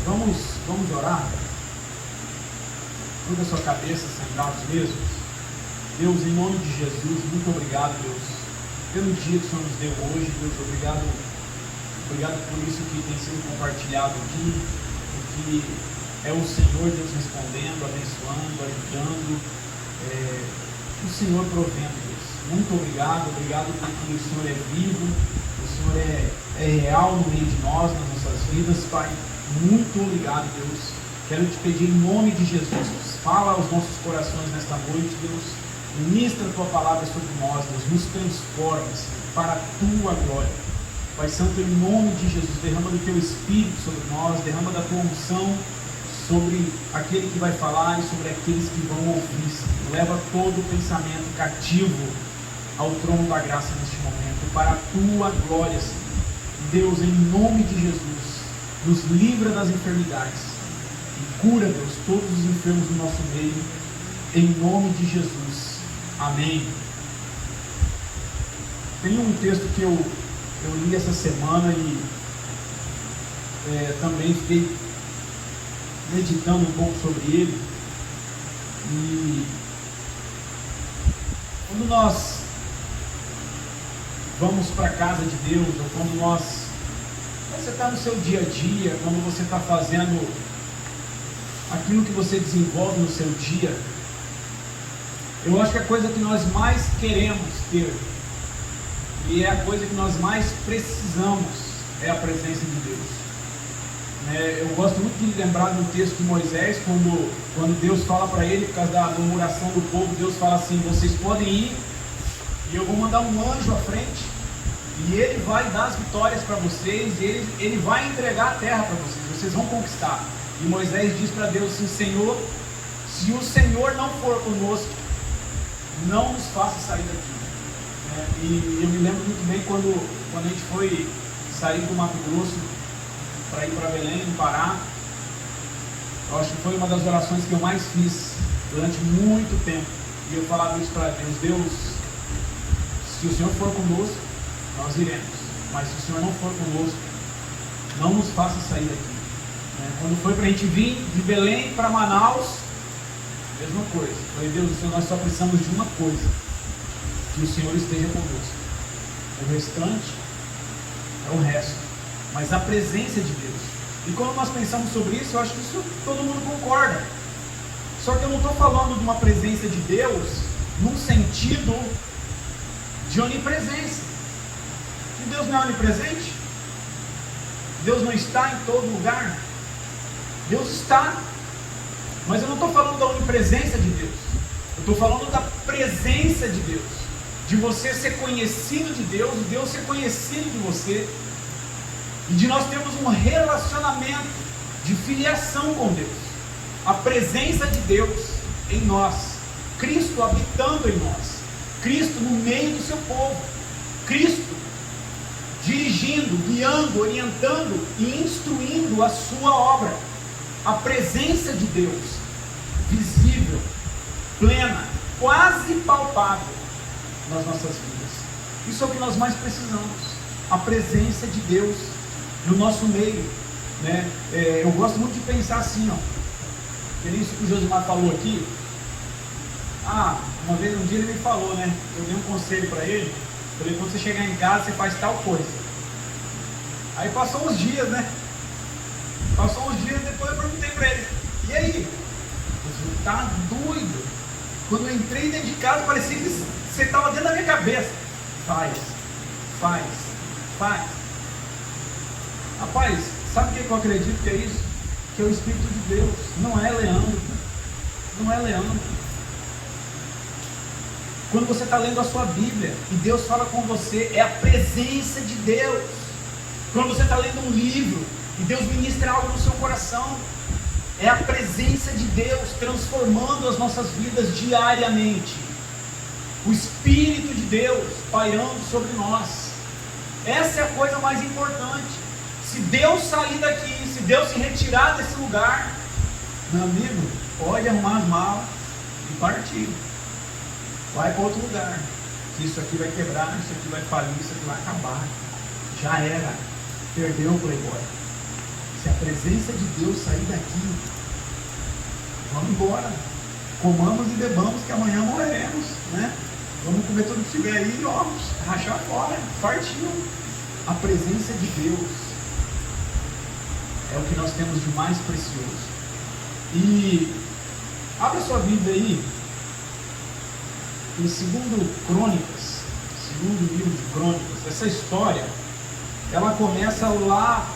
Vamos orar? Curva a sua cabeça, sentados mesmos. Deus, em nome de Jesus, muito obrigado, Deus, pelo dia que o Senhor nos deu hoje. Deus, obrigado por isso que tem sido compartilhado aqui, que é o Senhor, Deus, respondendo, abençoando, ajudando, o Senhor provendo, Deus. Muito obrigado porque o Senhor é vivo, o Senhor é real no meio de nós, nas nossas vidas, Pai. Muito obrigado, Deus. Quero te pedir em nome de Jesus, fala aos nossos corações nesta noite, Deus. Ministra a tua palavra sobre nós, Deus. Nos transforma, Senhor, para a tua glória. Pai Santo, em nome de Jesus, derrama do teu Espírito sobre nós, derrama da tua unção sobre aquele que vai falar e sobre aqueles que vão ouvir, Senhor. Leva todo o pensamento cativo ao trono da graça neste momento, para a tua glória, Senhor. Deus, em nome de Jesus, nos livra das enfermidades e cura, Deus, todos os enfermos do nosso meio, em nome de Jesus. Amém. Tem um texto que eu li essa semana e também fiquei meditando um pouco sobre ele. E quando nós vamos para a casa de Deus, ou quando você está no seu dia a dia, quando você está fazendo aquilo que você desenvolve no seu dia, eu acho que a coisa que nós mais queremos ter, e é a coisa que nós mais precisamos, é a presença de Deus. Eu gosto muito de lembrar do texto de Moisés, quando Deus fala para ele, por causa da murmuração do povo, Deus fala assim: vocês podem ir, e eu vou mandar um anjo à frente, e ele vai dar as vitórias para vocês, e ele vai entregar a terra para vocês vão conquistar. E Moisés diz para Deus assim: Senhor, se o Senhor não for conosco, não nos faça sair daqui. E eu me lembro muito bem quando a gente foi sair do Mato Grosso para ir para Belém, no Pará. Eu acho que foi uma das orações que eu mais fiz durante muito tempo. E eu falava isso para Deus: Deus, se o Senhor for conosco, nós iremos. Mas se o Senhor não for conosco, não nos faça sair daqui. Quando foi para a gente vir de Belém para Manaus, mesma coisa. Eu falei: Deus, nós só precisamos de uma coisa: que o Senhor esteja conosco. O restante é o resto. Mas a presença de Deus. E quando nós pensamos sobre isso, eu acho que isso todo mundo concorda. Só que eu não estou falando de uma presença de Deus num sentido de onipresença. E Deus não é onipresente? Deus não está em todo lugar? Deus está. Mas eu não estou falando da onipresença de Deus. Eu estou falando da presença de Deus. De você ser conhecido de Deus, de Deus ser conhecido de você, e de nós termos um relacionamento de filiação com Deus. A presença de Deus em nós, Cristo habitando em nós, Cristo no meio do seu povo, Cristo dirigindo, guiando, orientando e instruindo a sua obra. A presença de Deus visível, plena, quase palpável nas nossas vidas. Isso é o que nós mais precisamos, a presença de Deus no nosso meio, eu gosto muito de pensar assim, que isso que o Josimar falou aqui. Uma vez, um dia ele me falou, eu dei um conselho para ele, falei: quando você chegar em casa, você faz tal coisa. Aí passou uns dias, depois eu perguntei para ele: e aí? Você tá doido? Quando eu entrei dentro de casa, parecia que você estava dentro da minha cabeça. Faz. Rapaz, sabe o que eu acredito que é isso? Que é o Espírito de Deus, não é Leandro. Quando você está lendo a sua Bíblia e Deus fala com você, é a presença de Deus. Quando você está lendo um livro e Deus ministra algo no seu coração, é a presença de Deus transformando as nossas vidas diariamente. O Espírito de Deus pairando sobre nós. Essa é a coisa mais importante. Se Deus sair daqui, se Deus se retirar desse lugar, meu amigo, pode arrumar as malas e partir. Vai para outro lugar. Que isso aqui vai quebrar, isso aqui vai falir, isso aqui vai acabar. Já era. Perdeu o playboy. Se a presença de Deus sair daqui, vamos embora. Comamos e bebamos que amanhã morreremos, né? Vamos comer tudo que tiver aí e vamos rachar fora, fartinho. A presença de Deus é o que nós temos de mais precioso. E abra sua Bíblia aí em 2 Crônicas, segundo livro de Crônicas. Essa história, ela começa lá,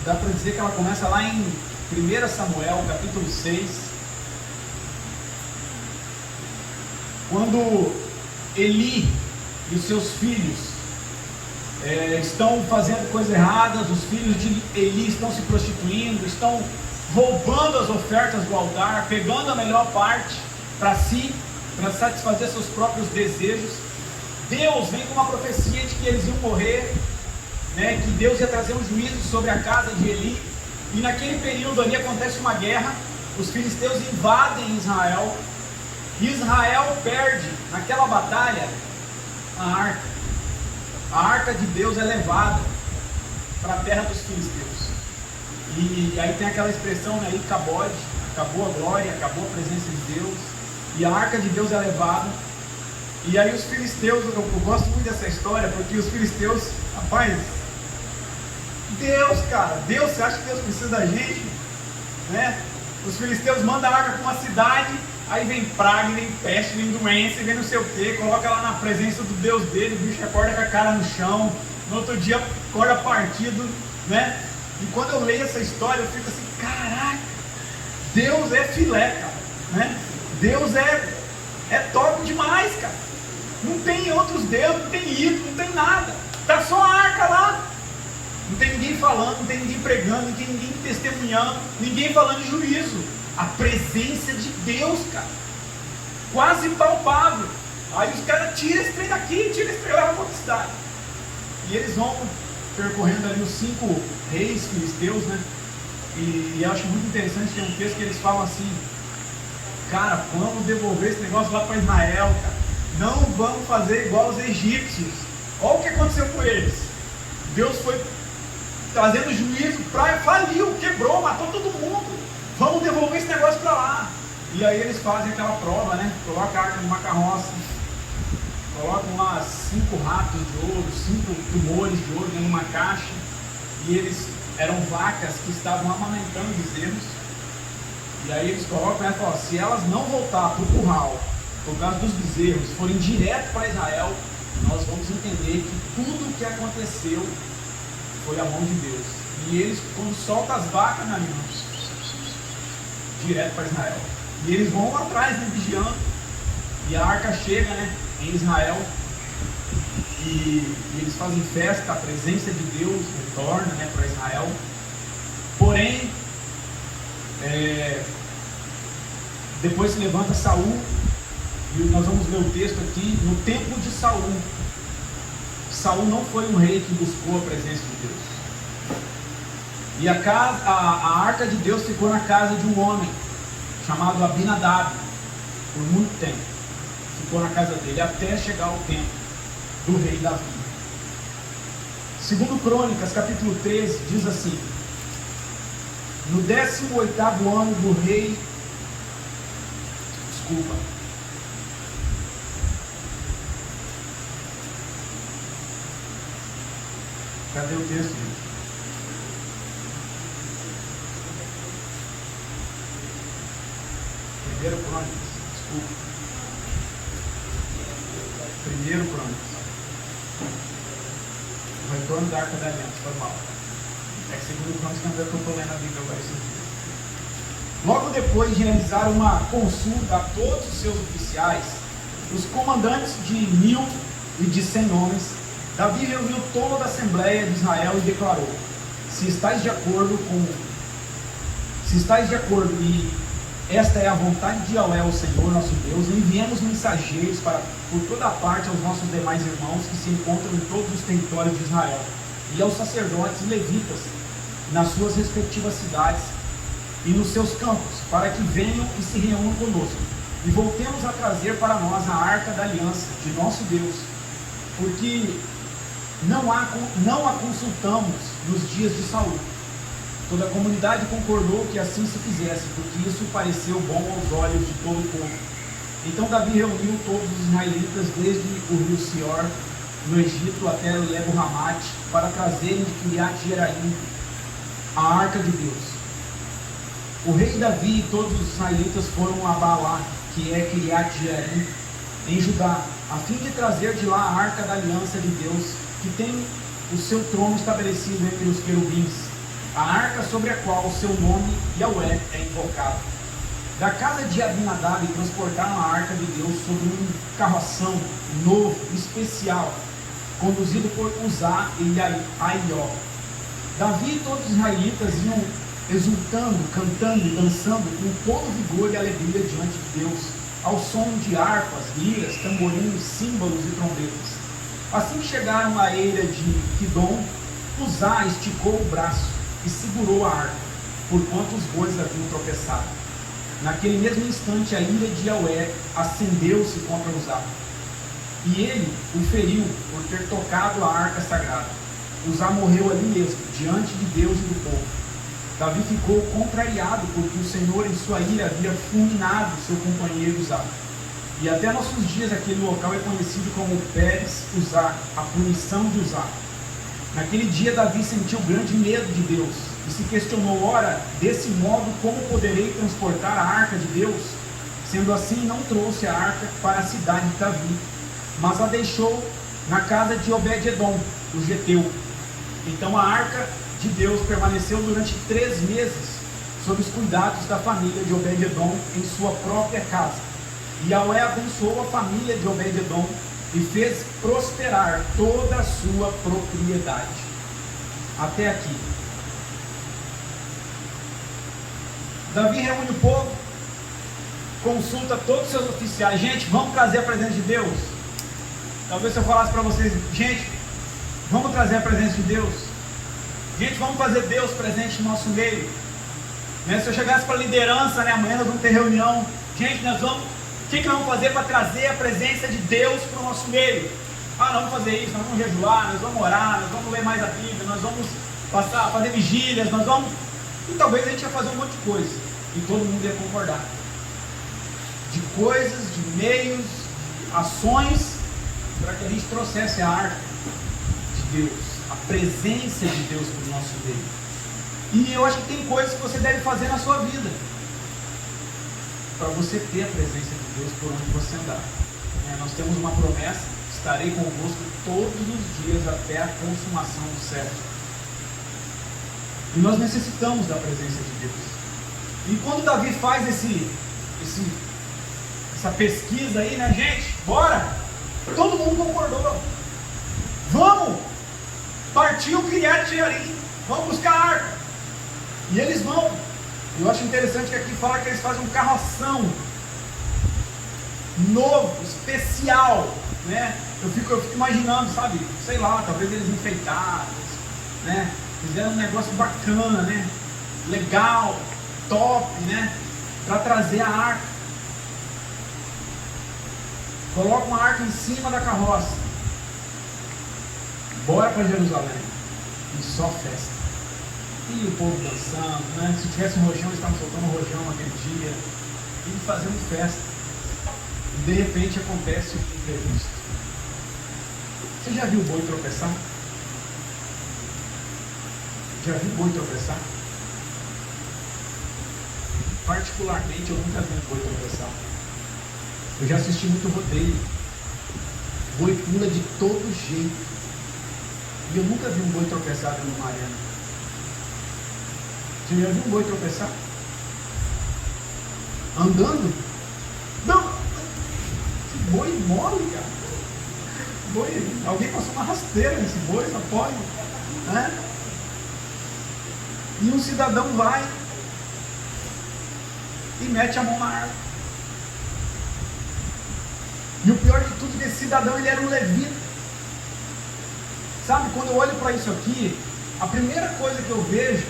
dá para dizer que ela começa lá em 1 Samuel, capítulo 6, quando Eli e os seus filhos estão fazendo coisas erradas. Os filhos de Eli estão se prostituindo, estão roubando as ofertas do altar, pegando a melhor parte para si, para satisfazer seus próprios desejos. Deus vem com uma profecia de que eles iam morrer, né, que Deus ia trazer um juízo sobre a casa de Eli. E naquele período ali acontece uma guerra, os filisteus invadem Israel, e Israel perde naquela batalha a arca. A arca de Deus é levada para a terra dos filisteus. E aí tem aquela expressão, né, Icabode, acabou a glória, acabou a presença de Deus, e a arca de Deus é levada. E aí os filisteus, eu gosto muito dessa história, porque os filisteus, rapaz, Deus, cara, Deus, você acha que Deus precisa da gente? Né? Os filisteus mandam a arca para uma cidade, aí vem praga, vem peste, vem doença, vem não sei o que, coloca lá na presença do Deus dele, o bicho acorda com a cara no chão, no outro dia acorda partido, né? E quando eu leio essa história, eu fico assim, caraca, Deus é filé, cara, né? Deus é top demais, cara. Não tem outros deuses, não tem ídolo, não tem nada. Tá só a arca lá. Não tem ninguém falando, não tem ninguém pregando, não tem ninguém testemunhando, ninguém falando de juízo. A presença de Deus, cara, quase palpável. Aí os caras tiram esse trem daqui, tiram esse trem lá para outra cidade. E eles vão percorrendo ali os 5 reis filisteus, né? E eu acho muito interessante, tem um texto que eles falam assim, cara, vamos devolver esse negócio lá para Israel, cara. Não vamos fazer igual aos egípcios. Olha o que aconteceu com eles. Deus foi trazendo juízo, faliu, quebrou, matou todo mundo. Vamos devolver esse negócio para lá. E aí eles fazem aquela prova, né? Coloca a arca numa carroça, colocam lá 5 ratos de ouro, 5 tumores de ouro dentro de uma caixa. E eles eram vacas que estavam amamentando bezerros. E aí eles colocam, né? Falam, se elas não voltar para o curral, por causa dos bezerros, forem direto para Israel, nós vamos entender que tudo o que aconteceu foi a mão de Deus. E eles, quando soltam as vacas, na mão, direto para Israel. E eles vão lá atrás, né, vigiando. E a arca chega, né, em Israel. E eles fazem festa, a presença de Deus retorna, né, para Israel. Porém, depois se levanta Saul. E nós vamos ler o texto aqui. No tempo de Saul, Saul não foi um rei que buscou a presença de Deus. E a arca de Deus ficou na casa de um homem chamado Abinadab por muito tempo. Ficou na casa dele até chegar o tempo do rei Davi. Segundo Crônicas, capítulo 13, diz assim: no 18º ano do rei, cadê o texto, gente? Primeiro Crônicas, desculpa. Primeiro Crônicas. O retorno da Arca da Aliança, foi mal. É que segundo Crônicas não é que eu estou lendo a Bíblia agora esses dias. Logo depois de realizar uma consulta a todos os seus oficiais, os comandantes de 1000 e de 100 homens, Davi reuniu toda a Assembleia de Israel e declarou: se estáis de acordo e esta é a vontade de Yahvé, o Senhor nosso Deus, enviemos mensageiros por toda a parte aos nossos demais irmãos que se encontram em todos os territórios de Israel, e aos sacerdotes e levitas nas suas respectivas cidades e nos seus campos, para que venham e se reúnam conosco, e voltemos a trazer para nós a arca da aliança de nosso Deus, porque não a consultamos nos dias de Saul. Toda a comunidade concordou que assim se fizesse, porque isso pareceu bom aos olhos de todo o povo. Então Davi reuniu todos os israelitas desde o rio Sior, no Egito, até Lebo-Hamate, para trazerem de Quiriat-Jearim a arca de Deus. O rei Davi e todos os israelitas foram a Baalá, que é Quiriat-Jearim, em Judá, a fim de trazer de lá a arca da aliança de Deus, que tem o seu trono estabelecido entre os querubins, a arca sobre a qual o seu nome, Yahweh, é invocado. Da casa de Abinadab transportaram a arca de Deus sobre um carroção novo, especial, conduzido por Uzá e Aió. Davi e todos os israelitas iam exultando, cantando e dançando com todo vigor e alegria diante de Deus, ao som de harpas, liras, tamborins, símbolos e trombetas. Assim que chegaram à eira de Quidom, Uzá esticou o braço e segurou a arca, porquanto os bois haviam tropeçado. Naquele mesmo instante a ira de Yahweh acendeu-se contra Uzá, e ele o feriu por ter tocado a arca sagrada. Uzá morreu ali mesmo, diante de Deus e do povo. Davi ficou contrariado, porque o Senhor em sua ira havia fulminado seu companheiro Uzá. E até nossos dias aquele local é conhecido como Pérez Uzá, a punição de Uzá. Naquele dia Davi sentiu grande medo de Deus, e se questionou: ora, desse modo como poderei transportar a arca de Deus? Sendo assim, não trouxe a arca para a cidade de Davi, mas a deixou na casa de Obed-edom, o geteu. Então a arca de Deus permaneceu durante 3 meses, sob os cuidados da família de Obed-edom, em sua própria casa. E Yahweh abençoou a família de Obed-edom e fez prosperar toda a sua propriedade. Até aqui. Davi reúne o povo, consulta todos os seus oficiais. Gente, vamos trazer a presença de Deus. Talvez se eu falasse para vocês: gente, vamos trazer a presença de Deus. Gente, vamos fazer Deus presente no nosso meio. Né? Se eu chegasse para a liderança, né, amanhã nós vamos ter reunião. Gente, o que nós vamos fazer para trazer a presença de Deus para o nosso meio? Nós vamos fazer isso, nós vamos jejuar, nós vamos orar, nós vamos ler mais a Bíblia, nós vamos fazer vigílias, nós vamos... E talvez a gente ia fazer um monte de coisa, e todo mundo ia concordar. De coisas, de meios, de ações, para que a gente trouxesse a arca de Deus, a presença de Deus para o nosso meio. E eu acho que tem coisas que você deve fazer na sua vida, para você ter a presença de Deus por onde você andar. Nós temos uma promessa: estarei convosco todos os dias até a consumação do século. E nós necessitamos da presença de Deus. E quando Davi faz essa pesquisa aí, né, gente? Bora! Todo mundo concordou. Vamos! Partiu Quiriat-Jearim. Vamos buscar a arca. E eles vão. Eu acho interessante que aqui fala que eles fazem um carroção novo, especial, né? Eu fico imaginando, sabe? Sei lá, talvez eles enfeitados, né? Fizeram um negócio bacana, né? Legal, top, né? Para trazer a arca. Colocam a arca em cima da carroça. Bora para Jerusalém. E só festa. E o povo dançando, né? Se tivesse um rojão, eles estavam soltando um rojão naquele dia. E fazendo festa. E de repente acontece o imprevisto. Você já viu o boi tropeçar? Já viu o boi tropeçar? Particularmente, eu nunca vi um boi tropeçar. Eu já assisti muito rodeio. O boi pula de todo jeito. E eu nunca vi um boi tropeçar dentro de uma arena. Você já viu um boi tropeçar? Andando? Não! Que boi mole, cara! Boi, alguém passou uma rasteira nesse boi, só pode, né? E um cidadão vai e mete a mão na arca. E o pior de tudo é que esse cidadão, ele era um levita. Sabe, quando eu olho para isso aqui, a primeira coisa que eu vejo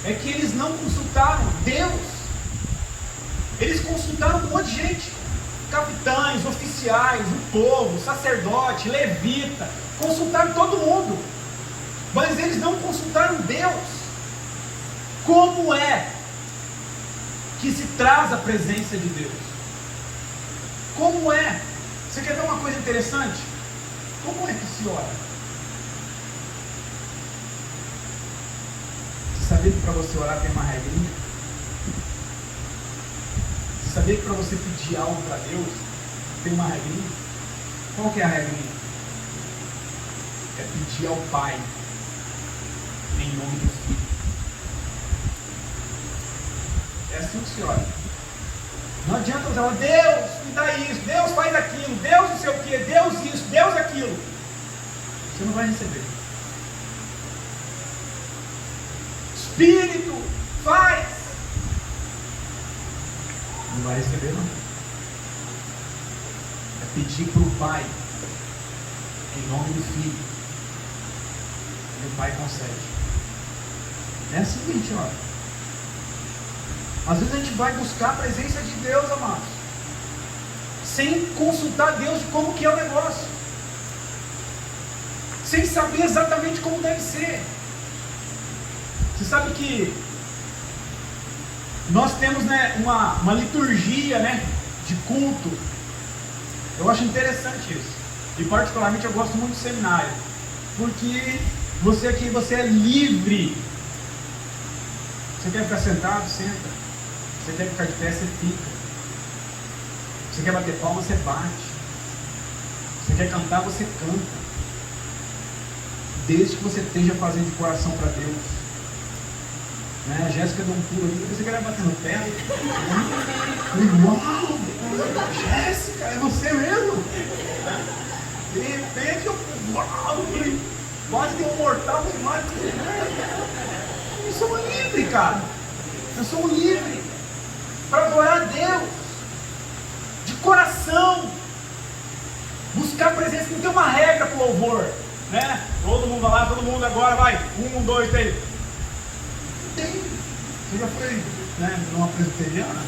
é que eles não consultaram Deus. Eles consultaram um monte de gente. Capitães, oficiais, o povo, sacerdote, levita. Consultaram todo mundo. Mas eles não consultaram Deus. Como é que se traz a presença de Deus? Como é? Você quer ver uma coisa interessante? Como é que se ora? Você sabia que para você orar tem uma regrinha? Você sabia que para você pedir algo para Deus tem uma regrinha? Qual que é a regrinha? É pedir ao Pai em nome do Filho. É assim que se ora. Não adianta você falar, Deus me dá isso, Deus faz aquilo, Deus não sei o que, Deus isso, Deus aquilo. Você não vai receber. Espírito, faz. Não vai receber não. É pedir para o Pai, em nome do Filho. E o Pai concede. É assim que a gente ora. Às vezes a gente vai buscar a presença de Deus, amados, sem consultar Deus de como que é o negócio, sem saber exatamente como deve ser. Você sabe que nós temos, né, uma liturgia, né, de culto. Eu acho interessante isso. E particularmente eu gosto muito do seminário, porque você aqui, você é livre. Você quer ficar sentado? Senta. Você quer ficar de pé? Você fica. Você quer bater palma? Você bate. Você quer cantar? Você canta. Desde que você esteja fazendo de coração para Deus. Né? A Jéssica deu um pulo ali, você quer bater no pé? Uau! Jéssica, é você mesmo? De repente eu quase deu um mortal demais. Eu sou livre, cara. Eu sou livre para adorar a Deus de coração, buscar a presença. Não tem uma regra para o louvor, né? Todo mundo vai lá, todo mundo agora vai 1, 2, 3. Tem. Você já foi, né, numa presbiteriana?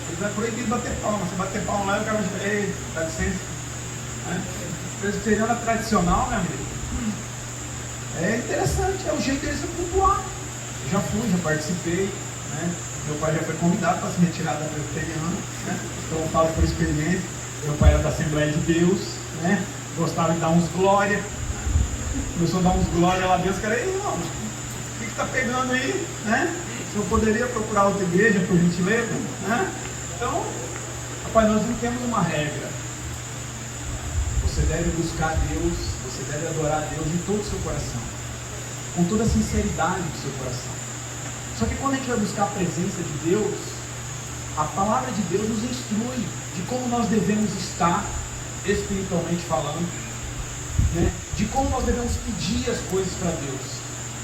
Ele vai proibir bater palma. Você bater palma lá e o cara vai dizer, ei, dá licença. Né? Presbiteriana tradicional, meu amigo, é interessante, é o jeito deles se cultuar. Já fui, já participei, né? Meu pai já foi convidado para se retirar da presbiteriana, né? Então eu falo por experiência. Meu pai era da Assembleia de Deus, né? Gostava de dar uns glória. Começou a dar uns glória lá dentro, cara, ei, irmão, o que está pegando aí, né? O senhor poderia procurar outra igreja, por gentileza, né? Então, rapaz, nós não temos uma regra. Você deve buscar Deus, você deve adorar a Deus de todo o seu coração, com toda a sinceridade do seu coração. Só que quando a gente vai buscar a presença de Deus, a palavra de Deus nos instrui de como nós devemos estar espiritualmente falando, né? De como nós devemos pedir as coisas para Deus.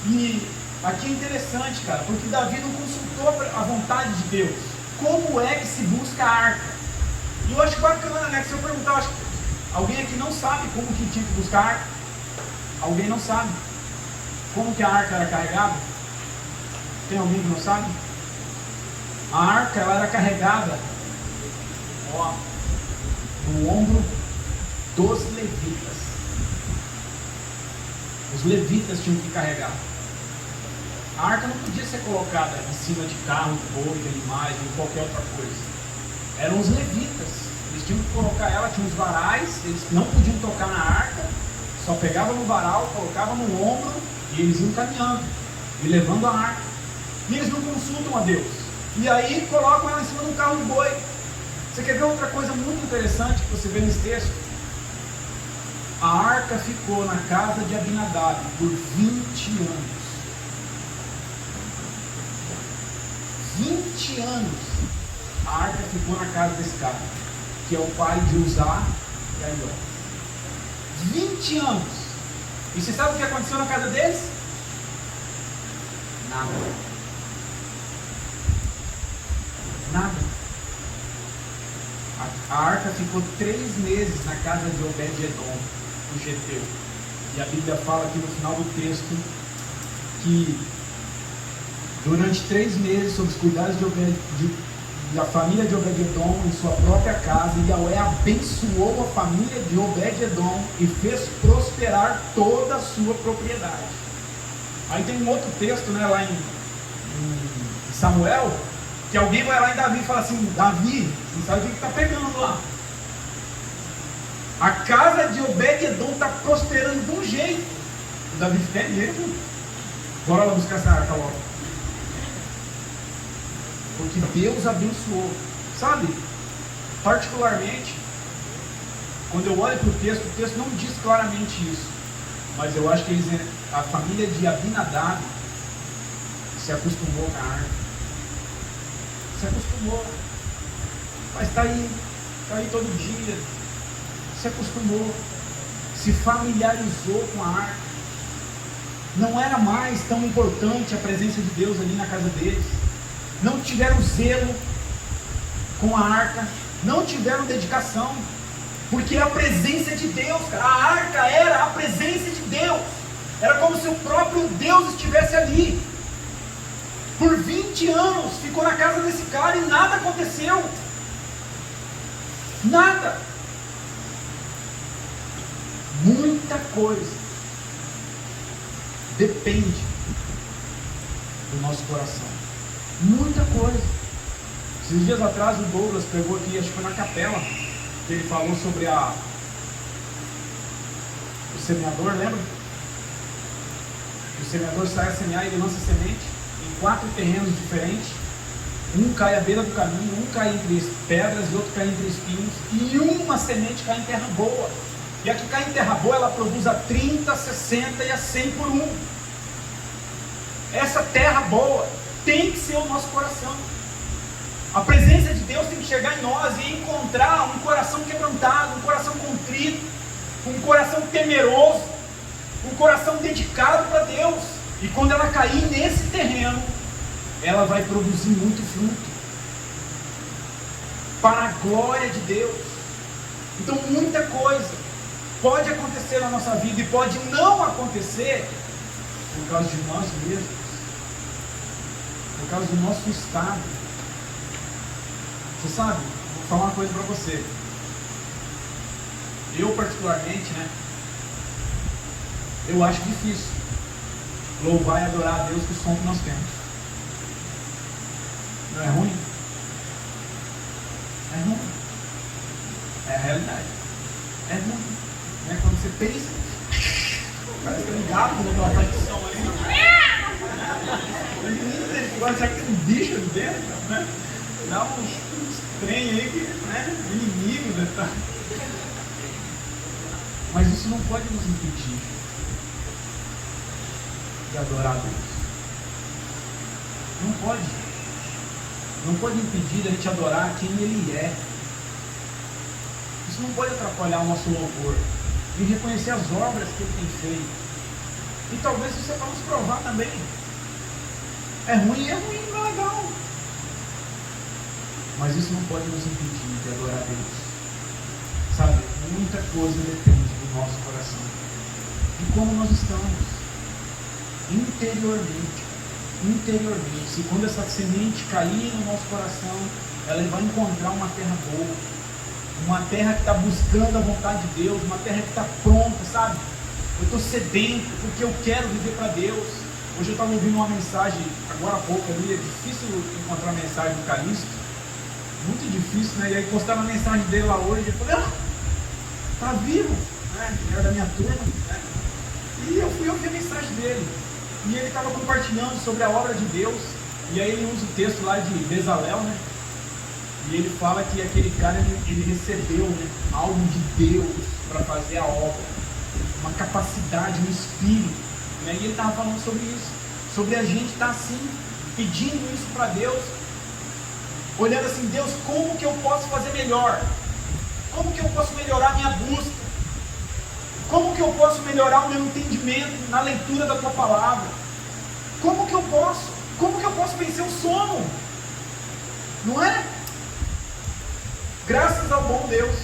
E aqui é interessante, cara, porque Davi não consultou a vontade de Deus. Como é que se busca a arca? E eu acho bacana, né? Que se eu perguntar, acho que alguém aqui não sabe como que tinha que buscar a arca. Alguém não sabe como que a arca era carregada? Tem alguém que não sabe? A arca, ela era carregada, ó, no ombro dos levitas. Os levitas tinham que carregar. A arca não podia ser colocada em cima de carro, de boi, de animais, de qualquer outra coisa. Eram os levitas. Eles tinham que colocar ela, tinha os varais, eles não podiam tocar na arca, só pegavam no varal, colocavam no ombro e eles iam caminhando e levando a arca. E eles não consultam a Deus. E aí colocam ela em cima de um carro de boi. Você quer ver outra coisa muito interessante que você vê nesse texto? A arca ficou na casa de Abinadab por 20 anos. 20 anos a arca ficou na casa desse cara, que é o pai de Uzá e Aió. 20 anos. E você sabe o que aconteceu na casa deles? Nada. Nada. A arca ficou 3 meses na casa de Obed-Edom, o Geteu. E a Bíblia fala aqui no final do texto que durante 3 meses, sob os cuidados da família de Obed-Edom em sua própria casa, Yahweh abençoou a família de Obed-Edom e fez prosperar toda a sua propriedade. Aí tem um outro texto, né, lá em em Samuel, que alguém vai lá em Davi e fala assim: Davi, não sabe o que está pegando lá. A casa de Obed-Edom está prosperando de um jeito. O Davi fica mesmo. Bora lá buscar essa arca logo. Porque Deus abençoou. Sabe? Particularmente, quando eu olho para o texto não diz claramente isso. Mas eu acho que a família de Abinadab se acostumou com a arca. Se acostumou. Mas está aí todo dia. Se acostumou. Se familiarizou com a arca. Não era mais tão importante a presença de Deus ali na casa deles. Não tiveram zelo com a arca. Não tiveram dedicação. Porque é a presença de Deus, cara. A arca era a presença de Deus. Era como se o próprio Deus estivesse ali. Por 20 anos ficou na casa desse cara e nada aconteceu. Nada. Muita coisa depende do nosso coração. Muita coisa. Esses dias atrás o Douglas pregou aqui, acho que foi na capela, que ele falou sobre o semeador, lembra? O semeador sai a semear e ele lança semente em 4 terrenos diferentes. Um cai à beira do caminho, um cai entre pedras e outro cai entre espinhos, e uma semente cai em terra boa. E a que cai em terra boa, ela produz a 30, 60 e a 100 por 1. Essa terra boa tem que ser o nosso coração. A presença de Deus tem que chegar em nós e encontrar um coração quebrantado, um coração contrito, um coração temeroso, um coração dedicado para Deus. E quando ela cair nesse terreno, ela vai produzir muito fruto para a glória de Deus. Então muita coisa pode acontecer na nossa vida e pode não acontecer por causa de nós mesmos, por causa do nosso estado. Você sabe, vou falar uma coisa para você. Eu particularmente, eu acho difícil louvar e adorar a Deus com o som que nós temos. Não é ruim? É ruim. É a realidade. É ruim. Né? Quando você pensa, parece que é um gato naquela partição ali. Agora será que tem um bicho ali dentro? Né? Dá uns trem aí que, né? Inimigo, né? Tá? Mas isso não pode nos impedir de adorar a Deus. Não pode. Não pode impedir a gente adorar quem Ele é. Isso não pode atrapalhar o nosso louvor e reconhecer as obras que Ele tem feito. E talvez isso é para nos provar também. É ruim, não é legal. Mas isso não pode nos impedir de adorar a Deus. Sabe, muita coisa depende do nosso coração. De como nós estamos. Interiormente. Se quando essa semente cair no nosso coração, ela vai encontrar uma terra boa. Uma terra que está buscando a vontade de Deus. Uma terra que está pronta, sabe? Eu estou sedento porque eu quero viver para Deus. Hoje eu estava ouvindo uma mensagem, agora há pouco ali, é difícil encontrar a mensagem do Calixto. Muito difícil, né? E aí postaram a mensagem dele lá hoje. Eu falei, tá vivo, né? Ele era da minha turma, né? E eu fui ouvir a mensagem dele. E ele estava compartilhando sobre a obra de Deus. E aí ele usa o texto lá de Bezalel, né? E ele fala que aquele cara, ele recebeu, né, algo de Deus para fazer a obra. Uma capacidade, um espírito. Né? E ele estava falando sobre isso. Sobre a gente estar assim, pedindo isso para Deus. Olhando assim, Deus, como que eu posso fazer melhor? Como que eu posso melhorar a minha busca? Como que eu posso melhorar o meu entendimento na leitura da tua palavra? Como que eu posso vencer o sono? Não é? Graças ao bom Deus,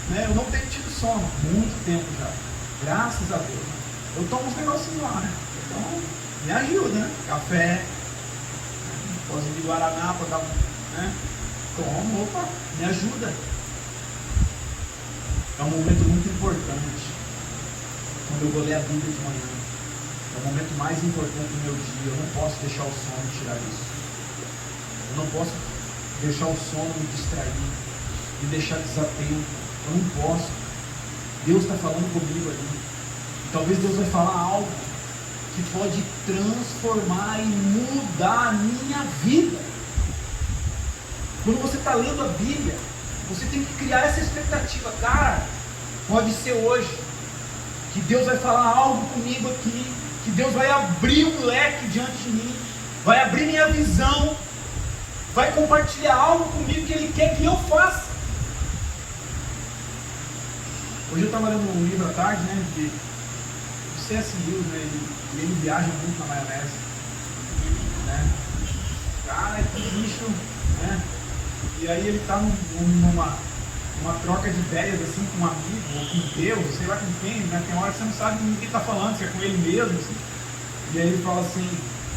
né? Eu não tenho tido sono, muito tempo já. Graças a Deus. Eu tomo uns negocinhos lá, né? Então, me ajuda, né? Café, posso de Guaraná para dar, né? Tomo, opa, me ajuda. É um momento muito importante quando eu vou ler a Bíblia de manhã. É o momento mais importante do meu dia. Eu não posso deixar o sono tirar isso. Eu não posso deixar o sono me distrair, me deixar desatento. Eu não posso. Deus está falando comigo ali. E talvez Deus vai falar algo que pode transformar e mudar a minha vida. Quando você está lendo a Bíblia, você tem que criar essa expectativa. Cara, pode ser hoje que Deus vai falar algo comigo aqui, que Deus vai abrir um leque diante de mim, vai abrir minha visão, vai compartilhar algo comigo que Ele quer que eu faça. Hoje eu estava lendo um livro à tarde, né, de C.S. Lewis, né, ele viaja muito na maionese, né? Cara, que bicho, né? E aí ele está numa troca de ideias assim com um amigo, ou com Deus, sei lá com quem, né? Tem hora que você não sabe com quem está falando, se é com ele mesmo, assim. E aí ele fala assim,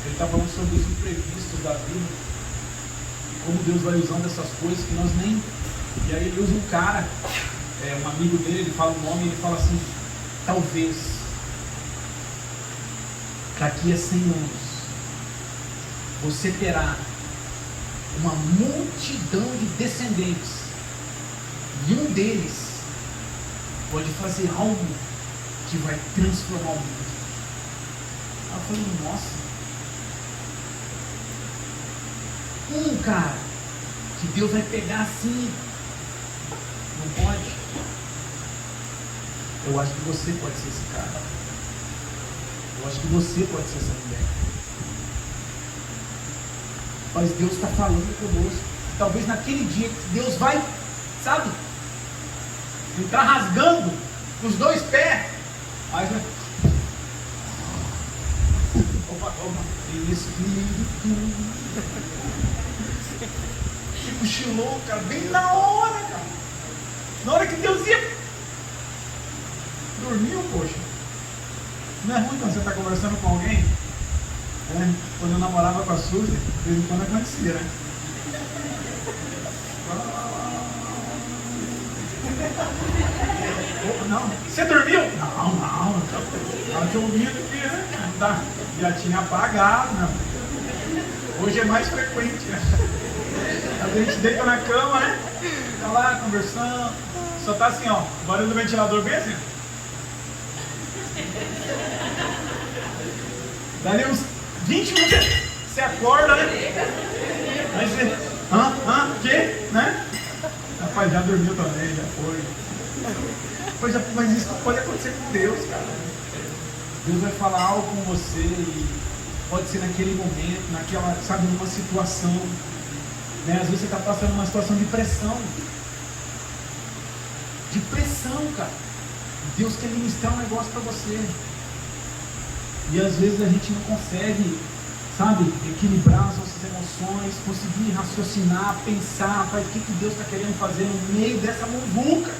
ele está falando sobre os imprevistos da vida, e como Deus vai usando essas coisas que nós nem... E aí ele usa um cara, um amigo dele, ele fala o nome e ele fala assim, talvez daqui a 100 anos você terá uma multidão de descendentes e um deles pode fazer algo que vai transformar o mundo. Aí eu falei, nossa, um cara que Deus vai pegar assim, não pode? Eu acho que você pode ser esse cara. Eu acho que você pode ser essa mulher. Mas Deus está falando conosco. Talvez naquele dia que Deus vai, sabe, entrar rasgando com os dois pés. Aí vai. Opa, Espírito. Se cochilou, cara, bem na hora, cara. Na hora que Deus ia. Dormiu, poxa. Não é ruim quando você está conversando com alguém? Quando eu namorava com a Suzy, de vez em quando acontecia, né? Não, você dormiu? Não. Estava te ouvindo aqui, né? Tá, já tinha apagado, né? Hoje é mais frequente, né? A gente deita na cama, né? Tá lá conversando. Só tá assim, ó, o barulho do ventilador bem assim. Dali uns 20 minutos você acorda, né? Aí você, quê? Né? Rapaz, já dormiu também, já foi. Mas isso pode acontecer com Deus, cara. Deus vai falar algo com você e pode ser naquele momento, naquela, sabe, numa situação, né? Às vezes você está passando uma situação de pressão. De pressão, cara. Deus quer ministrar um negócio para você. E às vezes a gente não consegue, sabe, equilibrar as nossas emoções, conseguir raciocinar, pensar, o que Deus está querendo fazer no meio dessa muvuca.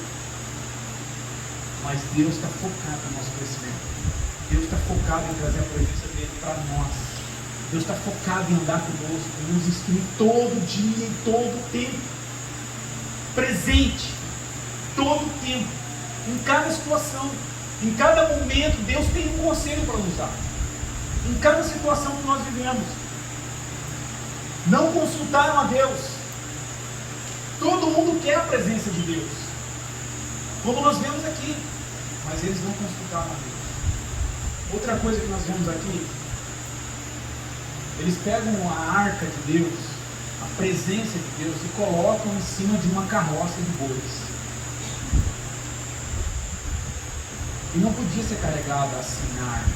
Mas Deus está focado no nosso crescimento. Deus está focado em trazer a presença dele para nós. Deus está focado em andar conosco, em nos instruir todo dia, em todo tempo. Presente, todo tempo, em cada situação. Em cada momento, Deus tem um conselho para nos dar. Em cada situação que nós vivemos. Não consultaram a Deus. Todo mundo quer a presença de Deus. Como nós vemos aqui. Mas eles não consultaram a Deus. Outra coisa que nós vemos aqui. Eles pegam a arca de Deus, a presença de Deus, e colocam em cima de uma carroça de bois. E não podia ser carregada assim na arca.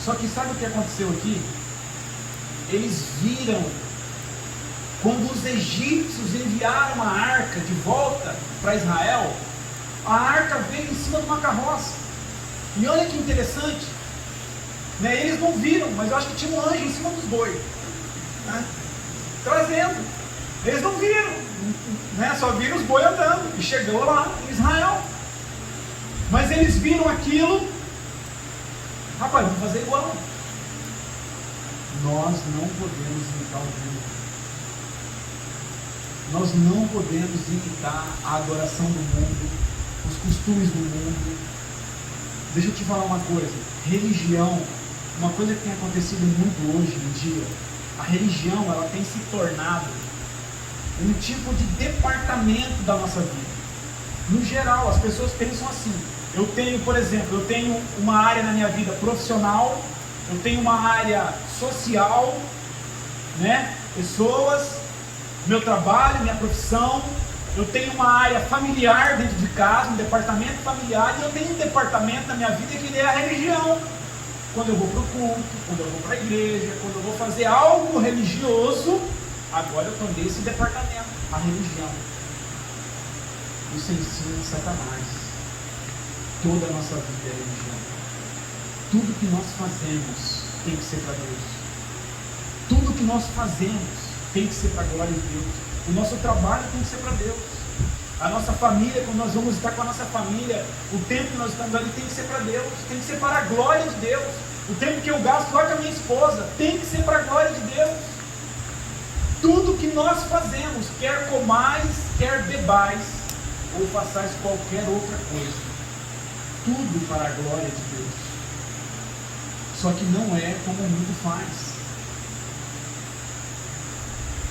Só que sabe o que aconteceu aqui? Eles viram, quando os egípcios enviaram a arca de volta para Israel, a arca veio em cima de uma carroça. E olha que interessante, né? Eles não viram, mas eu acho que tinha um anjo em cima dos bois, né? Trazendo. Eles não viram, né? Só viram os bois andando. E chegou lá em Israel. Mas eles viram aquilo, rapaz, vamos fazer igual. Nós não podemos imitar o mundo. Nós não podemos imitar a adoração do mundo, os costumes do mundo. Deixa eu te falar uma coisa. Religião, uma coisa que tem acontecido muito hoje em dia, a religião, ela tem se tornado um tipo de departamento da nossa vida. No geral, as pessoas pensam assim. Eu tenho, por exemplo, eu tenho uma área na minha vida profissional, eu tenho uma área social, né? Pessoas, meu trabalho, minha profissão. Eu tenho uma área familiar dentro de casa, um departamento familiar, e eu tenho um departamento na minha vida que é a religião. Quando eu vou para o culto, quando eu vou para a igreja, quando eu vou fazer algo religioso, agora eu estou nesse departamento, a religião. Isso ensina Satanás. Toda a nossa vida é religião. Tudo que nós fazemos tem que ser para Deus. Tudo que nós fazemos tem que ser para a glória de Deus. O nosso trabalho tem que ser para Deus. A nossa família, quando nós vamos estar com a nossa família, o tempo que nós estamos ali tem que ser para Deus, tem que ser para a glória de Deus. O tempo que eu gasto lá com a minha esposa tem que ser para a glória de Deus. Tudo que nós fazemos, quer comais, quer bebais, ou façais qualquer outra coisa, tudo para a glória de Deus. Só que não é como o mundo faz,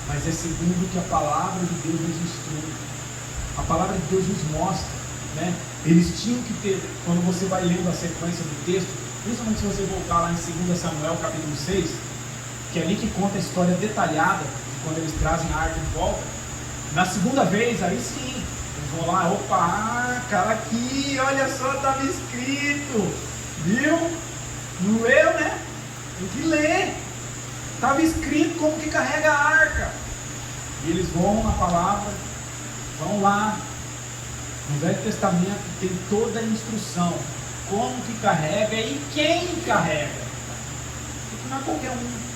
mas é segundo o que a palavra de Deus nos instrui. A palavra de Deus nos mostra, né? Eles tinham que ter, quando você vai lendo a sequência do texto, principalmente se você voltar lá em 2 Samuel capítulo 6, que é ali que conta a história detalhada de quando eles trazem a arca de volta. Na segunda vez, aí sim, eles vão lá, opa, cara, aqui, olha só, estava escrito, viu? Não leu, né? Tem que ler. Estava escrito como que carrega a arca. E eles vão na palavra, vão lá. No Velho Testamento tem toda a instrução. Como que carrega e quem carrega. Porque não é qualquer um.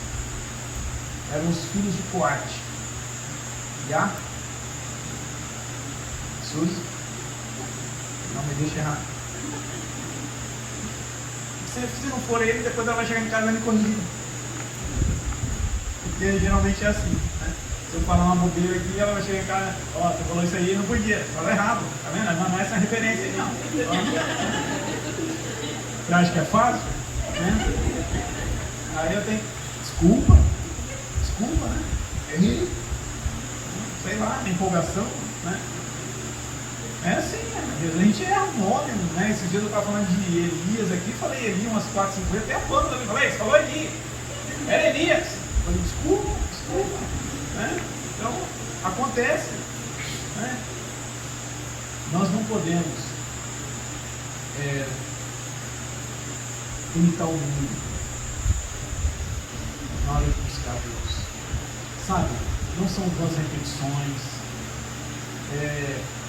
Eram os filhos de Coate. Já? Suzy? Não me deixa errar. Se não for ele, depois ela vai chegar em casa e me corrigir. Porque geralmente é assim, né? Se eu falar uma bobeira aqui, ela vai chegar em casa, ó, você falou isso aí, não podia, falou errado, tá vendo? Não é essa referência aí não. Você acha que é fácil? Né? Aí eu tenho, desculpa, né? Errei. Sei lá, empolgação, né? É assim, né? A gente erra um nome, né? Esses dias eu estava falando de Elias aqui, falei Eli umas 4, 5 vezes, até a pano também, falei, você falou Eli, era Elias. Eu falei, desculpa, né? Então, acontece, né? Nós não podemos imitar o mundo na hora de buscar Deus, sabe? Não são vãs repetições,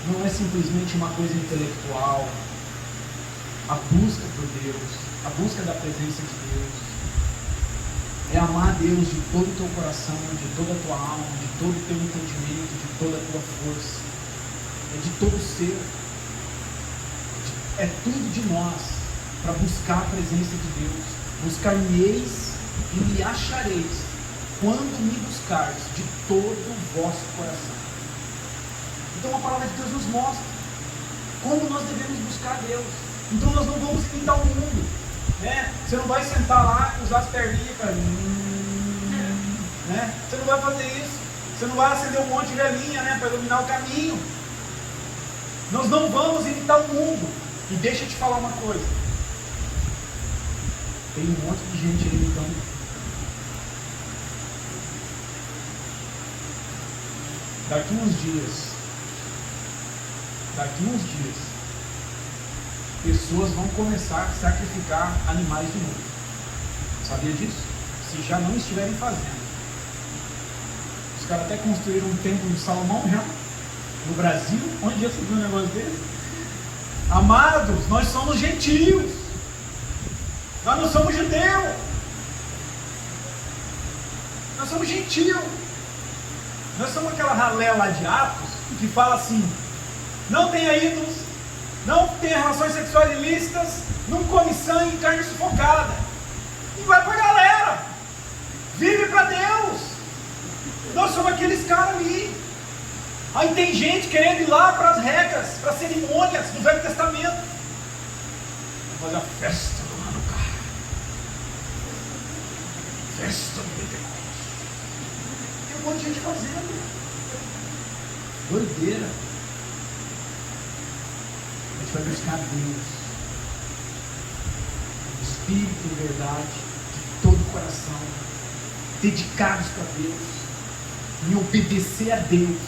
não é simplesmente uma coisa intelectual. A busca por Deus, a busca da presença de Deus, é amar a Deus de todo o teu coração, de toda a tua alma, de todo o teu entendimento, de toda a tua força, é de todo o ser, é tudo de nós, para buscar a presença de Deus. Buscar-me-eis e me achareis, quando me buscardes de todo o vosso coração. Então a palavra de Deus nos mostra como nós devemos buscar Deus. Então nós não vamos imitar o mundo, né? Você não vai sentar lá e usar as perninhas, né? Você não vai fazer isso. Você não vai acender um monte de velhinha, né, para iluminar o caminho. Nós não vamos imitar o mundo. E deixa eu te falar uma coisa. Tem um monte de gente aí imitando. Daqui uns dias, pessoas vão começar a sacrificar animais de novo. Sabia disso? Se já não estiverem fazendo. Os caras até construíram um templo de Salomão já, no Brasil. Onde já se viu um negócio dele? Amados, nós somos gentios. Nós não somos judeus. Nós somos gentios. Nós somos aquela ralé lá de Atos que fala assim: não tenha ídolos, não tenha relações sexuais ilícitas, não come sangue e carne sufocada. E vai pra galera. Vive para Deus. Nós somos aqueles caras ali. Aí tem gente querendo ir lá para as regras, para as cerimônias do Velho Testamento. fazer a festa do Hanukkah, festa do Pentecostes. Tem um monte de gente fazendo. Doideira. A gente vai buscar Deus, Espírito e verdade, de todo o coração, dedicados para Deus, em obedecer a Deus,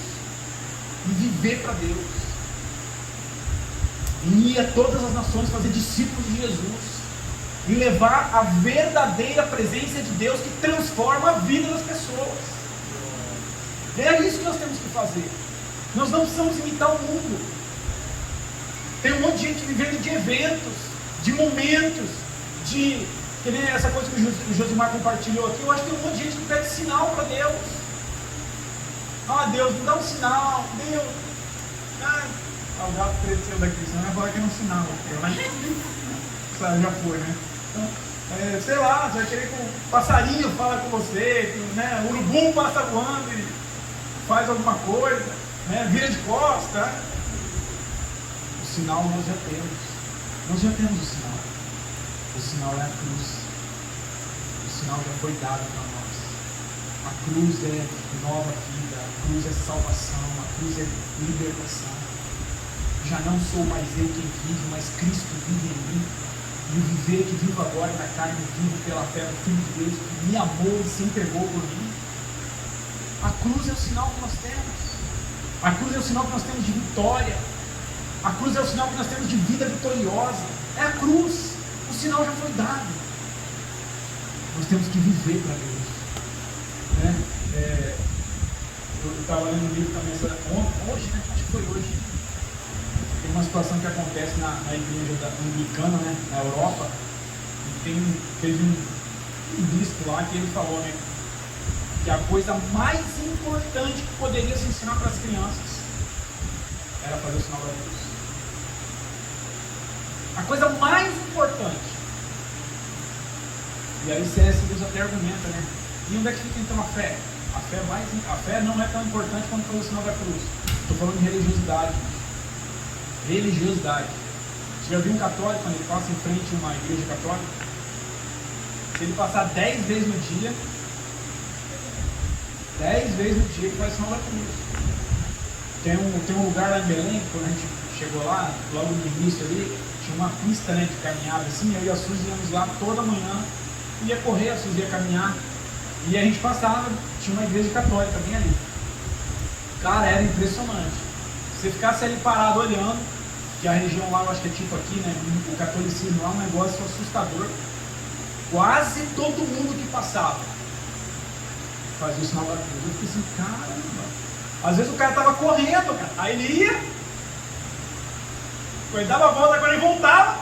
e viver para Deus, em ir a todas as nações, fazer discípulos de Jesus, e levar a verdadeira presença de Deus que transforma a vida das pessoas. É isso que nós temos que fazer. Nós não precisamos imitar o mundo. Tem um monte de gente vivendo de eventos, de momentos, que nem essa coisa que o Josimar compartilhou aqui. Eu acho que tem um monte de gente que pede sinal para Deus. Ah, Deus, me dá um sinal, Deus. O gato preto saiu daqui, senão vai falar que é um sinal. Já foi, né? Então, sei lá, você vai querer que o passarinho fala com você, que, né, o urubu passa voando e faz alguma coisa, né, vira de costa. O sinal nós já temos. Nós já temos o sinal. O sinal é a cruz. O sinal já foi dado para nós. A cruz é nova vida, a cruz é salvação, a cruz é libertação. Já não sou mais eu quem vive, mas Cristo vive em mim. E o viver que vivo agora na carne, vivo pela fé do Filho de Deus, que me amou e se entregou por mim. A cruz é o sinal que nós temos. A cruz é o sinal que nós temos de vitória. A cruz é o sinal que nós temos de vida vitoriosa. É a cruz. O sinal já foi dado. Nós temos que viver para Deus. Né? Eu estava lendo um livro também hoje, né? Acho que foi hoje. Tem uma situação que acontece na igreja anglicana, né? Na Europa. E teve um bispo lá que ele falou, né? Que a coisa mais importante que poderia se ensinar para as crianças era fazer o sinal da cruz. A coisa mais importante. E aí C.S. Lewis até argumenta, né? E onde é que fica então a fé? A fé não é tão importante quanto fazer o sinal da cruz. Estou falando de religiosidade. Religiosidade. Você já viu um católico quando ele passa em frente a uma igreja católica? Se ele passar 10 vezes no dia, 10 vezes no dia ele faz o sinal da cruz. Tem um lugar lá em Belém, quando a gente chegou lá, logo no início ali, tinha uma pista, né, de caminhada assim, eu e a Suzy íamos lá toda manhã, ia correr, a Suzy ia caminhar, e a gente passava, tinha uma igreja católica bem ali. Cara, era impressionante. Se você ficasse ali parado olhando, que a região lá, eu acho que é tipo aqui, né, o catolicismo lá é um negócio assustador. Quase todo mundo que passava fazia o sinal da cruz. Eu fiquei assim, caramba. Às vezes o cara estava correndo, cara. Aí ele ia, ele dava a volta, agora ele voltava.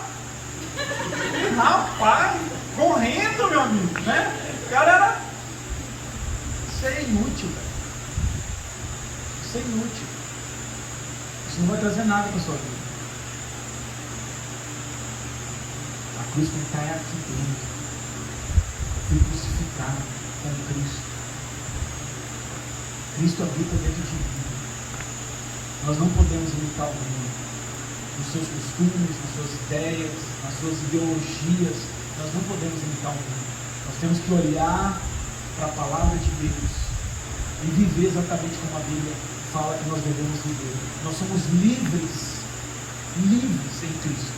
Rapaz, correndo, meu amigo, né? O cara era... Isso é inútil, velho. Isso é inútil. Isso não vai trazer nada para a sua vida. A cruz tem que estar aqui dentro. Fui crucificado com Cristo. Cristo habita dentro de mim. Nós não podemos imitar o mundo nos seus costumes, nas suas ideias, nas suas ideologias. Nós não podemos imitar o mundo. Nós temos que olhar para a palavra de Deus e viver exatamente como a Bíblia fala que nós devemos viver. Nós somos livres em Cristo,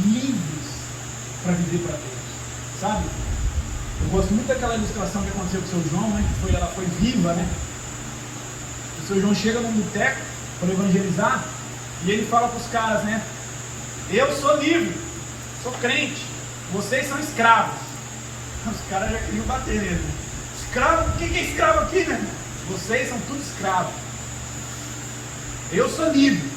livres para viver para Deus, sabe? Eu gosto muito daquela ilustração que aconteceu com o seu João, né? Ela foi viva, né? O seu João chega num boteco para evangelizar e ele fala para os caras, né? Eu sou livre, sou crente, vocês são escravos. Os caras já queriam bater nele, né? Escravo? O que é escravo aqui, né? Vocês são tudo escravos. Eu sou livre.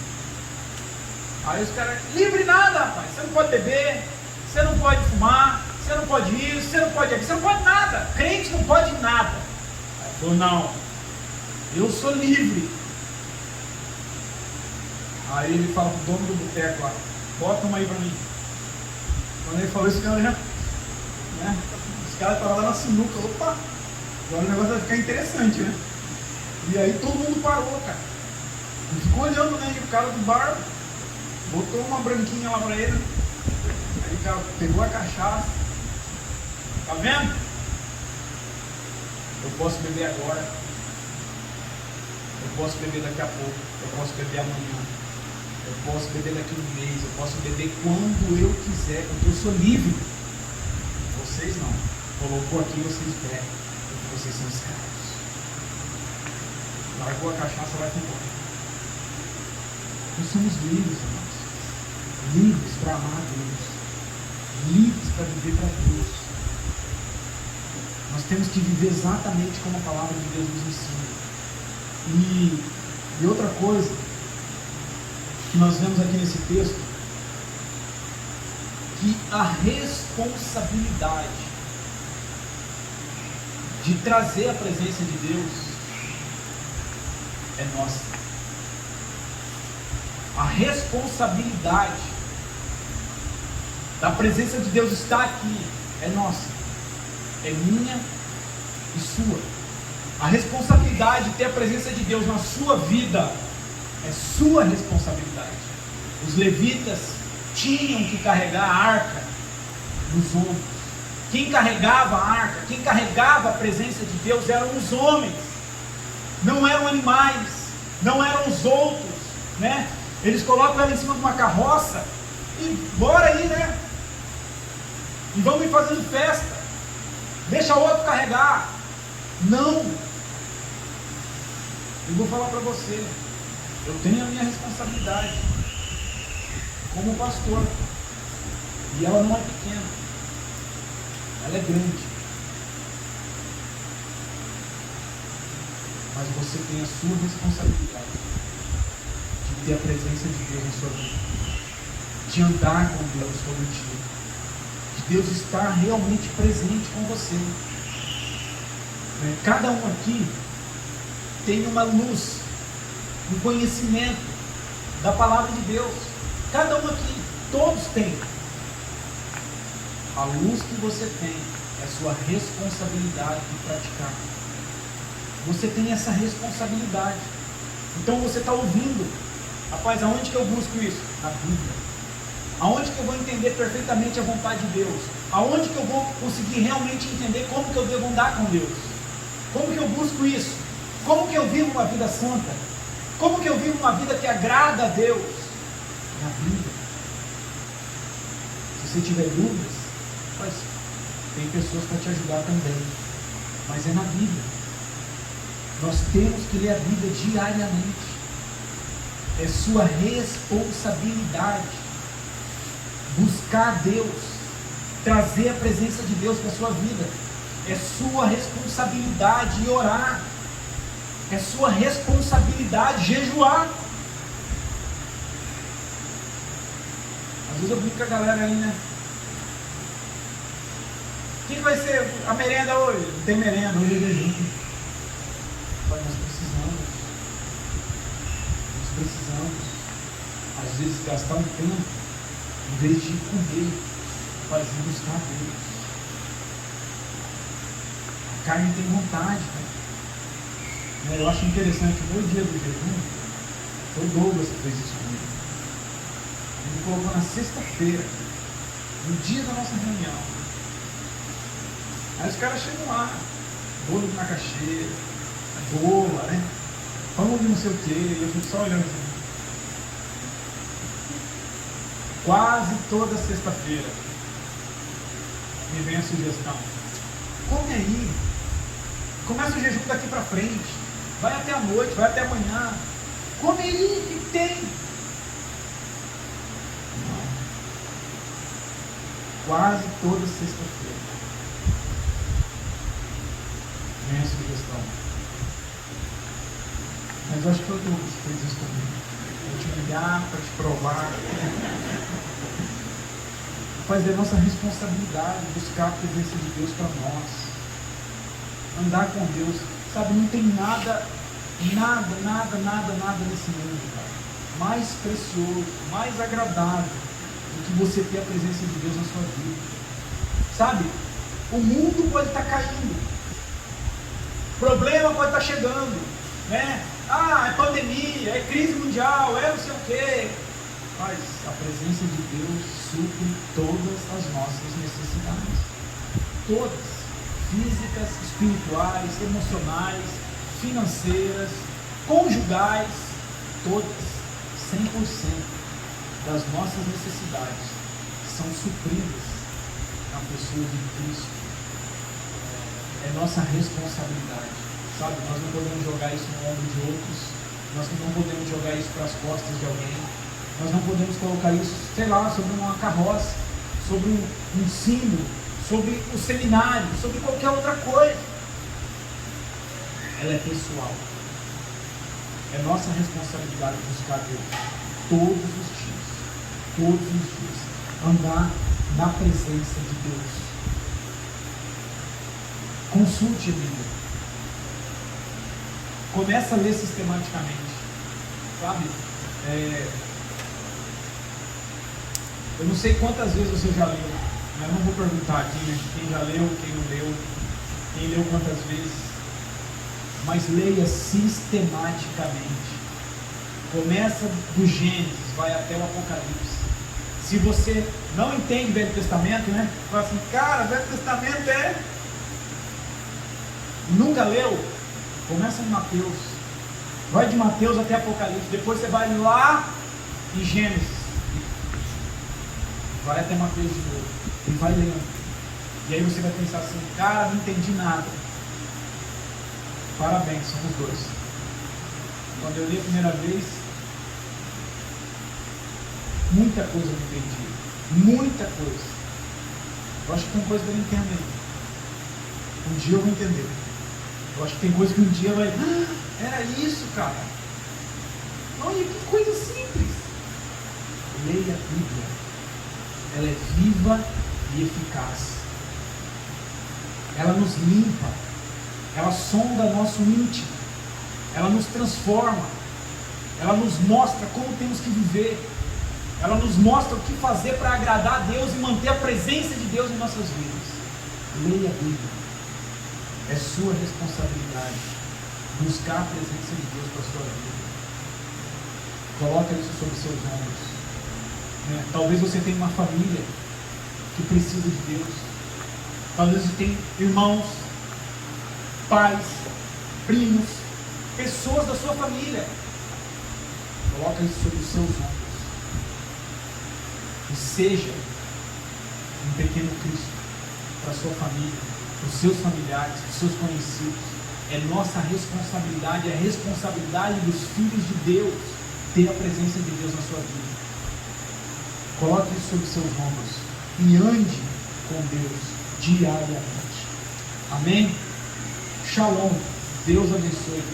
Aí os caras, livre nada, rapaz. Você não pode beber, você não pode fumar, você não pode isso, você não pode aquilo, você não pode nada. Crente não pode nada. Aí ele falou, não, eu sou livre. Aí ele fala pro dono do boteco lá, bota uma aí pra mim. Quando ele falou isso, o cara já, né? Os caras estavam lá na sinuca, opa, agora o negócio vai ficar interessante, né? E aí todo mundo parou, cara. E ficou olhando, né? E o cara do bar botou uma branquinha lá pra ele. Aí o cara pegou a cachaça. Tá vendo? Eu posso beber agora. Eu posso beber daqui a pouco. Eu posso beber amanhã. Eu posso beber daqui a um mês. Eu posso beber quando eu quiser. Porque eu sou livre. Vocês não. Colocou aqui, vocês bebem. Porque vocês são escravos. Largou a cachaça, vai embora. Nós somos livres, irmãos. Livres para amar a Deus. Livres para viver para Deus. Nós temos que viver exatamente como a palavra de Deus nos ensina. E outra coisa que nós vemos aqui nesse texto, que a responsabilidade de trazer a presença de Deus é nossa. A responsabilidade da presença de Deus estar aqui é nossa, é minha e sua. A responsabilidade de ter a presença de Deus na sua vida é sua responsabilidade. Os levitas tinham que carregar a arca nos ombros. Quem carregava a arca, quem carregava a presença de Deus eram os homens, não eram animais, não eram os outros, né? Eles colocam ela em cima de uma carroça e bora aí, né? E vão me fazendo festa. Deixa o outro carregar. Não. Eu vou falar para você. Eu tenho a minha responsabilidade como pastor. E ela não é pequena. Ela é grande. Mas você tem a sua responsabilidade de ter a presença de Deus na sua vida. De andar com Deus todo dia. De Deus estar realmente presente com você. Cada um aqui tem uma luz, um conhecimento da palavra de Deus. Cada um aqui, todos têm. A luz que você tem é a sua responsabilidade de praticar. Você tem essa responsabilidade. Então você está ouvindo. Rapaz, aonde que eu busco isso? Na Bíblia. Aonde que eu vou entender perfeitamente a vontade de Deus? Aonde que eu vou conseguir realmente entender como que eu devo andar com Deus? Como que eu busco isso? Como que eu vivo uma vida santa? Como que eu vivo uma vida que agrada a Deus? Na Bíblia. Se você tiver dúvidas, mas tem pessoas para te ajudar também. Mas é na Bíblia. Nós temos que ler a Bíblia diariamente. É sua responsabilidade buscar Deus, trazer a presença de Deus para a sua vida. É sua responsabilidade orar. É sua responsabilidade jejuar. Às vezes eu brinco com a galera aí, né? O que vai ser a merenda hoje? Não tem merenda, hoje é jejum. Mas nós precisamos. Nós precisamos, às vezes, gastar um tempo, em vez de comer, fazer buscar Deus. A carne tem vontade, cara. Eu acho interessante, o meu dia do jejum, foi o Douglas que fez isso comigo. Ele colocou na sexta-feira, no dia da nossa reunião. Aí os caras chegam lá, bolo de macaxeira, bola, né? Pão de não sei o que, e eu fico só olhando assim. Quase toda sexta-feira me vem a sugestão: come aí, começa o jejum daqui pra frente, vai até a noite, vai até amanhã, come aí, que tem? Não. Quase toda sexta-feira vem a sugestão. Mas eu acho que foi o Douglas que fez isso comigo. Vou te ligar para te provar. Mas é nossa responsabilidade buscar a presença de Deus para nós. Andar com Deus. Sabe, não tem nada nesse mundo, cara, mais precioso, mais agradável do que você ter a presença de Deus na sua vida. Sabe, o mundo pode estar caindo, problema pode estar chegando, né? Ah, é pandemia, é crise mundial, é não sei o quê. Mas a presença de Deus supre todas as nossas necessidades. Todas. Físicas, espirituais, emocionais, financeiras, conjugais, todas. 100% das nossas necessidades são supridas na pessoa de Cristo. É nossa responsabilidade, sabe? Nós não podemos jogar isso no ombro de outros, nós não podemos jogar isso para as costas de alguém, nós não podemos colocar isso, sei lá, sobre uma carroça, sobre um símbolo, sobre o seminário, sobre qualquer outra coisa. Ela é pessoal. É nossa responsabilidade buscar Deus todos os dias, andar na presença de Deus. Consulte a Bíblia, começa a ler sistematicamente, sabe? Eu não sei quantas vezes você já leu, mas eu não vou perguntar aqui, né? Quem já leu, quem não leu, quem leu quantas vezes. Mas leia sistematicamente. Começa do Gênesis, vai até o Apocalipse. Se você não entende o Velho Testamento, né? Fala assim, cara, o Velho Testamento nunca leu? Começa em Mateus. Vai de Mateus até Apocalipse. Depois você vai lá em Gênesis. Vai até Mateus de novo. E vai lendo. E aí você vai pensar assim, cara, não entendi nada. Parabéns, somos dois. Quando eu li a primeira vez, muita coisa eu não entendi. Muita coisa. Eu acho que tem coisa que eu não entendo ainda. Um dia eu vou entender. Eu acho que tem coisa que um dia vai... era isso, cara. Olha que coisa simples. Leia a Bíblia. Ela é viva e eficaz. Ela nos limpa. Ela sonda nosso íntimo, ela nos transforma, ela nos mostra como temos que viver, ela nos mostra o que fazer para agradar a Deus e manter a presença de Deus em nossas vidas. Leia a Bíblia, é sua responsabilidade buscar a presença de Deus para a sua vida. Coloca isso sobre seus ombros. Talvez você tenha uma família que precisa de Deus, talvez você tenha irmãos, pais, primos, pessoas da sua família. Coloca isso sobre os seus ombros. E seja um pequeno Cristo para a sua família, para os seus familiares, para os seus conhecidos. É nossa responsabilidade, é a responsabilidade dos filhos de Deus ter a presença de Deus na sua vida. Coloque isso sobre os seus ombros e ande com Deus diariamente. Amém? Shalom. Deus abençoe.